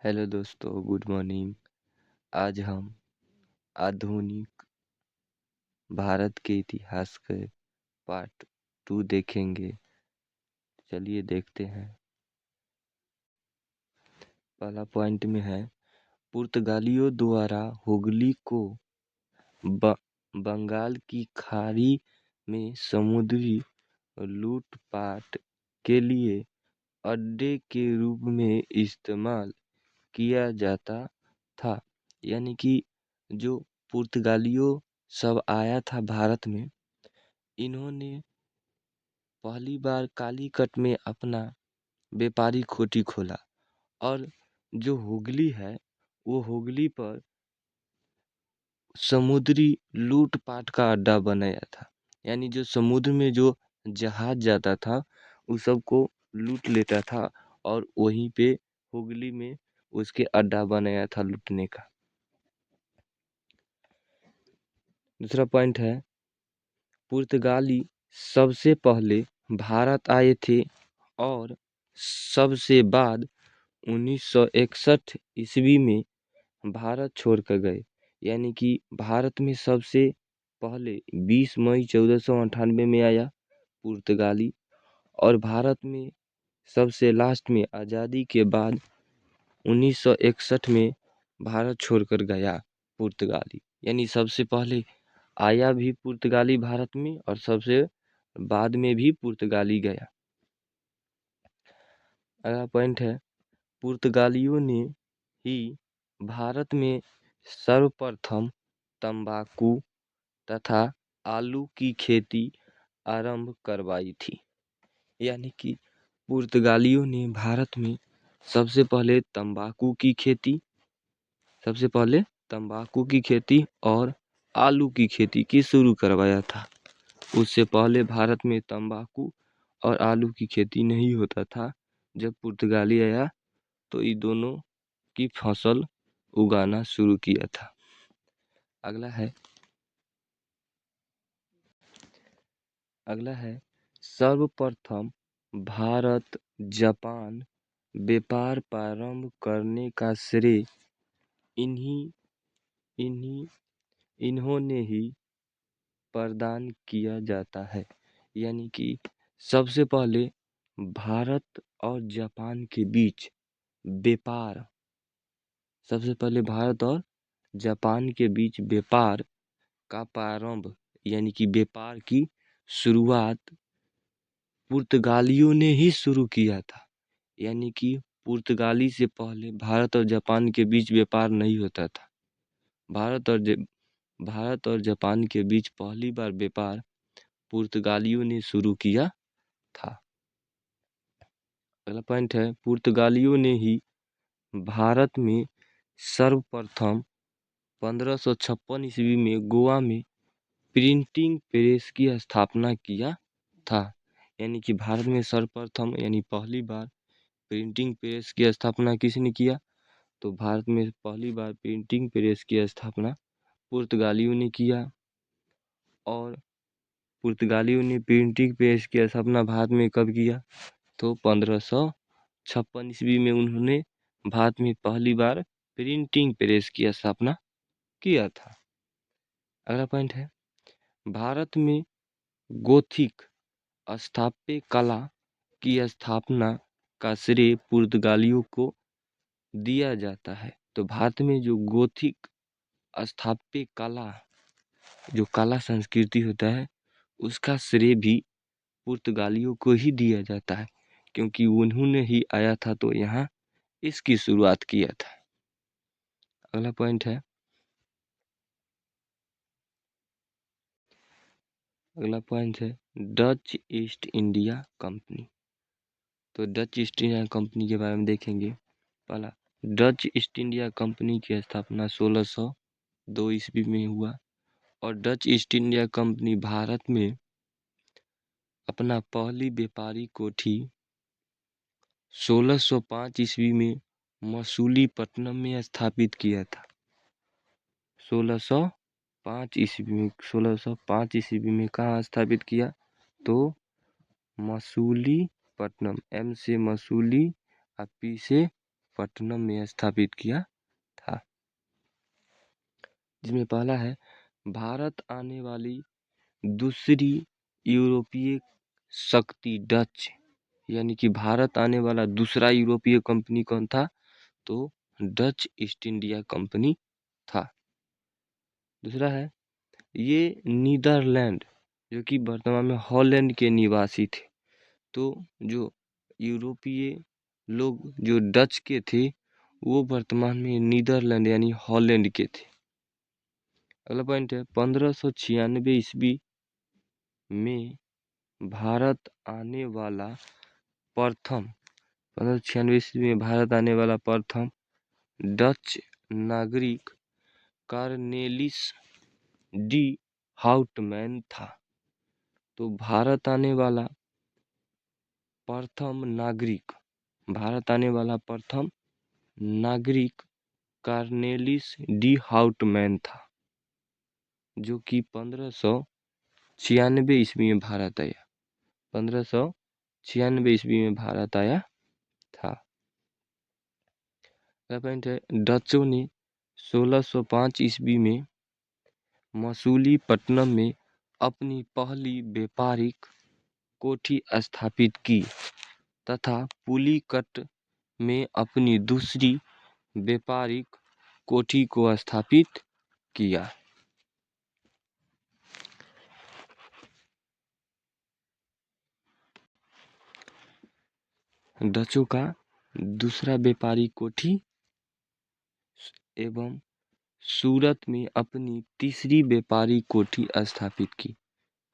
Hello दोस्तों, good morning. आज हम आधुनिक भारत के इतिहास के पार्ट 2 देखेंगे। चलिए देखते हैं। पहला पॉइंट में है, पुर्तगालियों द्वारा हुगली को बंगाल की खाड़ी में समुद्री लूटपाट के लिए अड्डे के रूप में इस्तेमाल किया जाता था। यानी कि जो पुर्तगालियों सब आया था भारत में, इन्होंने पहली बार कालीकट में अपना व्यापारी खोटी खोला और जो हुगली है वो हुगली पर समुद्री लूटपाट का अड्डा बनाया था। यानी जो समुद्र में जो जहाज जाता था उस सबको लूट लेता था और वहीं पे हुगली में उसके अड्डा बनाया था लूटने का। दूसरा पॉइंट है, पुर्तगाली सबसे पहले भारत आए थे और सबसे बाद 1961 ईस्वी में भारत छोड़कर गए। यानी कि भारत में सबसे पहले 20 मई 1498 में आया पुर्तगाली और भारत में सबसे लास्ट में आज़ादी के बाद 1961 में भारत छोड़कर गया पुर्तगाली। यानी सबसे पहले आया भी पुर्तगाली भारत में और सबसे बाद में भी पुर्तगाली गया। अगला पॉइंट है, पुर्तगालियों ने ही भारत में सर्वप्रथम तंबाकू तथा आलू की खेती आरंभ करवाई थी। यानी कि पुर्तगालियों ने भारत में सबसे पहले तंबाकू की खेती और आलू की खेती की शुरू करवाया था। उससे पहले भारत में तंबाकू और आलू की खेती नहीं होता था। जब पुर्तगाली आया तो ये दोनों की फसल उगाना शुरू किया था। अगला है सर्वप्रथम भारत जापान व्यापार प्रारंभ करने का श्रेय इन्होंने ही प्रदान किया जाता है। यानी कि सबसे पहले भारत और जापान के बीच व्यापार का प्रारंभ यानी कि व्यापार की शुरुआत पुर्तगालियों ने ही शुरू किया था। यानी कि पुर्तगाली से पहले भारत और जापान के बीच व्यापार नहीं होता था। भारत और जापान के बीच पहली बार व्यापार पुर्तगालियों ने शुरू किया था। अगला पॉइंट है, पुर्तगालियों ने ही भारत में सर्वप्रथम 1556 ईस्वी में गोवा में प्रिंटिंग प्रेस की स्थापना किया था। यानी कि भारत में सर्वप्रथम यानी पहली बार प्रिंटिंग प्रेस की स्थापना किसने किया? तो भारत में पहली बार प्रिंटिंग प्रेस की स्थापना पुर्तगालियों ने किया और पुर्तगालियों ने प्रिंटिंग प्रेस की स्थापना भारत में कब किया? तो 1556 ईस्वी में उन्होंने भारत में पहली बार प्रिंटिंग प्रेस की स्थापना किया था। अगला पॉइंट है, भारत में गोथिक स्थापत्य कला की स्थापना का श्रेय पुर्तगालियों को दिया जाता है। तो भारत में जो गोथिक स्थापत्य कला जो कला संस्कृति होता है उसका श्रेय भी पुर्तगालियों को ही दिया जाता है, क्योंकि उन्होंने ही आया था तो यहाँ इसकी शुरुआत किया था। अगला पॉइंट है, डच ईस्ट इंडिया कंपनी। तो डच ईस्ट इंडिया कंपनी के बारे में देखेंगे। पहला, डच ईस्ट इंडिया कंपनी की स्थापना 1602 ईस्वी में हुआ और Dutch east India company Bharat में अपना पहली व्यापारी कोठी 1605 ईस्वी में मसूलीपट्टनम में स्थापित किया था। 1605 ईस्वी में कहाँ स्थापित किया? तो मसूलीपट्टनम, एम से मसूली और पी से पट्टनम में स्थापित किया था। जिसमें पहला है भारत आने वाली दूसरी यूरोपीय शक्ति डच, यानी कि भारत आने वाला दूसरा यूरोपीय कंपनी कौन था? तो डच ईस्ट इंडिया कंपनी था। दूसरा है ये नीदरलैंड, जो कि वर्तमान में हॉलैंड के निवासी थे। तो जो यूरोपीय लोग जो डच के थे वो वर्तमान में नीदरलैंड यानी हॉलैंड के थे। अगला पॉइंट है 1596 ईस्वी में भारत आने वाला प्रथम 1596 ईस्वी में भारत आने वाला प्रथम डच नागरिक कार्नेलिस डी हाउटमैन था। तो भारत आने वाला प्रथम नागरिक कार्नेलिस डी हाउटमैन था, जो कि 1596 ईस्वी में भारत आया। 1596 ईस्वी में भारत आया था। अगला पॉइंट है डचों ने 1605 ईस्वी में मसूलीपट्टनम में अपनी पहली व्यापारिक कोठी स्थापित की तथा पुलिकट में अपनी दूसरी व्यापारिक कोठी को स्थापित किया। डचों का दूसरा व्यापारिक कोठी एवं सूरत में अपनी तीसरी व्यापारिक कोठी स्थापित की।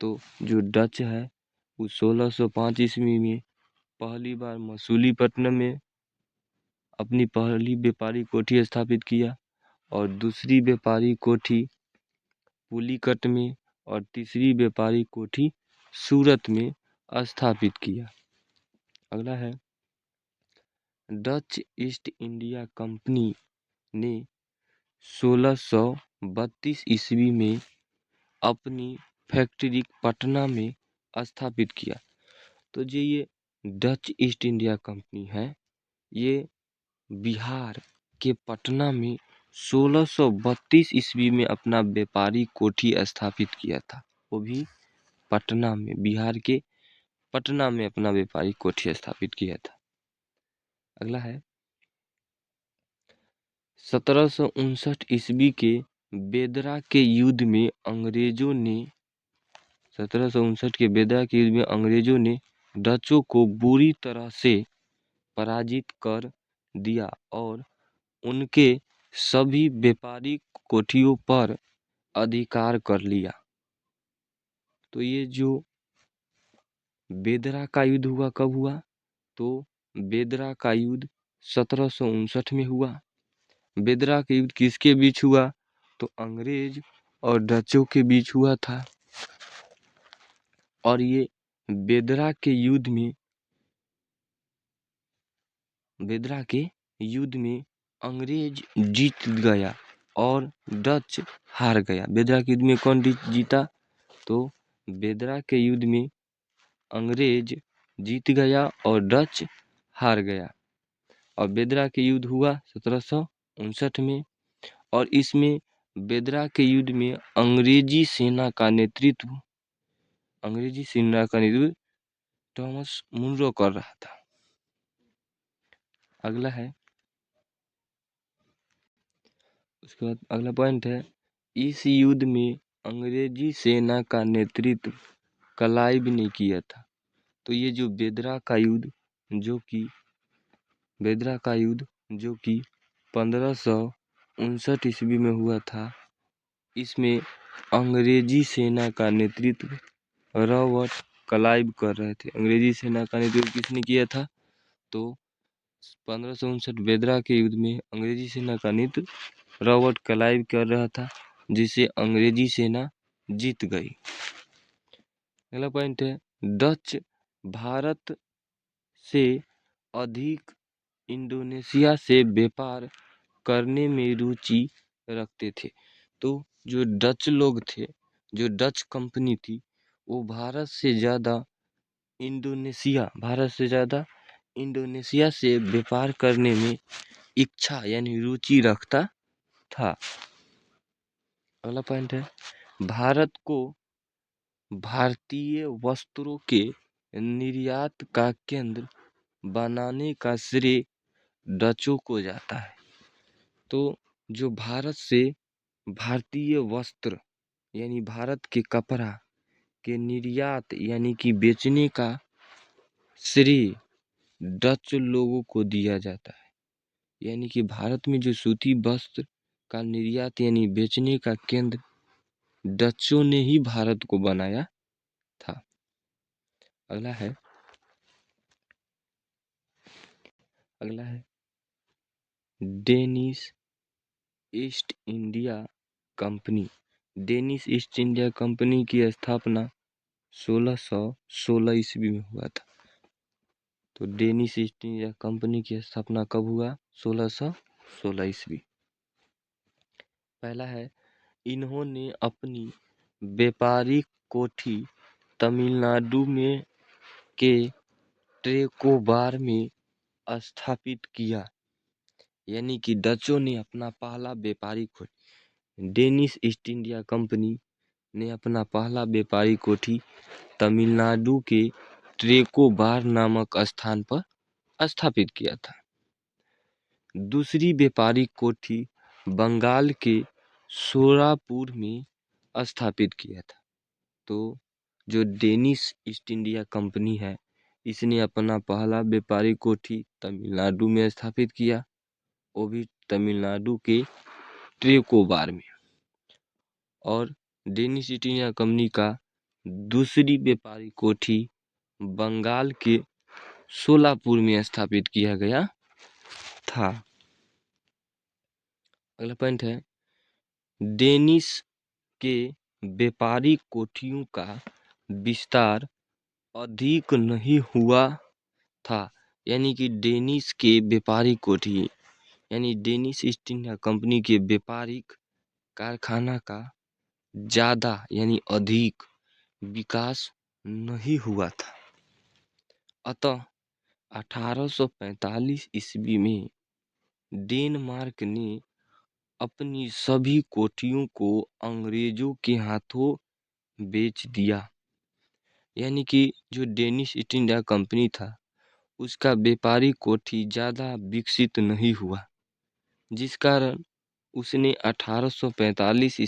तो जो डच है वो 1605 ईस्वी में पहली बार मसूलीपट्टनम में अपनी पहली व्यापारिक कोठी स्थापित किया और दूसरी व्यापारिक कोठी पुलिकट में और तीसरी व्यापारिक कोठी सूरत में स्थापित किया। अगला है डच ईस्ट इंडिया कंपनी ने 1632 ईस्वी में अपनी फैक्ट्री पटना में स्थापित किया। तो जो ये डच ईस्ट इंडिया कंपनी है ये बिहार के पटना में 1632 ईस्वी में अपना व्यापारिक कोठी स्थापित किया था। वो भी पटना में, बिहार के पटना में अपना व्यापारिक कोठी स्थापित किया था। अगला है 1759 ईस्वी के बेदरा के युद्ध में अंग्रेजों ने 1759 के बेदरा के युद्ध में अंग्रेजों ने डचों को बुरी तरह से पराजित कर दिया और उनके सभी व्यापारिक कोठियों पर अधिकार कर लिया। तो ये जो बेदरा का युद्ध हुआ कब हुआ? तो बेदरा का युद्ध 1759 में हुआ। बेदरा का युद्ध किसके बीच हुआ? तो अंग्रेज और डचों के बीच हुआ था। और ये बेदरा के युद्ध में अंग्रेज जीत गया और डच हार गया। बेदरा के युद्ध में कौन जीता? तो बेदरा के युद्ध में अंग्रेज जीत गया और डच हार गया। और बेदरा के युद्ध हुआ 1759 में और इसमें बेदरा के युद्ध में अंग्रेजी सेना का नेतृत्व थॉमस मुनरो कर रहा था। अगला है उसके बाद अगला पॉइंट है इस युद्ध में अंग्रेजी सेना का नेतृत्व क्लाइव ने किया था। तो ये जो बेदरा का युद्ध जो कि 1559 ईस्वी में हुआ था, इसमें अंग्रेजी सेना का नेतृत्व रॉबर्ट क्लाइव कर रहे थे। अंग्रेजी सेना का नेतृत्व किसने किया था? तो 1559 बेदरा के युद्ध में अंग्रेजी सेना का नेतृत्व रॉबर्ट क्लाइव कर रहा था, जिसे अंग्रेजी सेना जीत गई। अगला पॉइंट है डच भारत से अधिक इंडोनेशिया से व्यापार करने में रुचि रखते थे। तो जो डच लोग थे, जो डच कंपनी थी, वो भारत से ज़्यादा इंडोनेशिया से व्यापार करने में इच्छा यानी रुचि रखता था। अगला पॉइंट है, भारत को भारतीय वस्त्रों के निर्यात का केंद्र बनाने का श्रेय डचों को जाता है। तो जो भारत से भारतीय वस्त्र यानी भारत के कपड़ा के निर्यात यानी कि बेचने का श्रेय डच लोगों को दिया जाता है। यानी कि भारत में जो सूती वस्त्र का निर्यात यानी बेचने का केंद्र डचों ने ही भारत को बनाया था। अगला है Danish east India company. Danish east India company की स्थापना 1616 ईस्वी में हुआ था। तो डेनिश ईस्ट इंडिया कंपनी की स्थापना कब हुआ? 1616 ईस्वी। पहला है, इन्होंने अपनी व्यापारिक कोठी तमिलनाडु में के ट्रेकोबार में स्थापित किया। यानी कि डचों ने अपना पहला व्यापारिक कोठी, डेनिश ईस्ट इंडिया कंपनी ने अपना पहला व्यापारिक कोठी तमिलनाडु के ट्रेकोबार नामक स्थान पर स्थापित किया था। दूसरी व्यापारिक कोठी बंगाल के सोलापुर में स्थापित किया था। तो जो डेनिश ईस्ट इंडिया कंपनी है, इसने अपना पहला व्यापारिक कोठी तमिलनाडु में स्थापित किया, वो भी तमिलनाडु के ट्रेकोबार में। और डेनिश ईस्ट इंडिया कंपनी का दूसरी व्यापारिक कोठी बंगाल के सोलापुर में स्थापित किया गया था। अगला पॉइंट है, डेनिश के व्यापारिक कोठियों का विस्तार अधिक नहीं हुआ था। यानी कि डेनिश के व्यापारिक कोठी यानी डेनिश ईस्ट इंडिया कंपनी के व्यापारिक कारखाना का ज्यादा यानी अधिक विकास नहीं हुआ था। अतः 1845 ईस्वी में डेनमार्क ने अपनी सभी कोठियों को अंग्रेजों के हाथों बेच दिया। यानी कि जो डेनिश ईस्ट इंडिया कंपनी था, उसका व्यापारिक कोठी ज्यादा विकसित नहीं हुआ, जिस कारण उसने 1845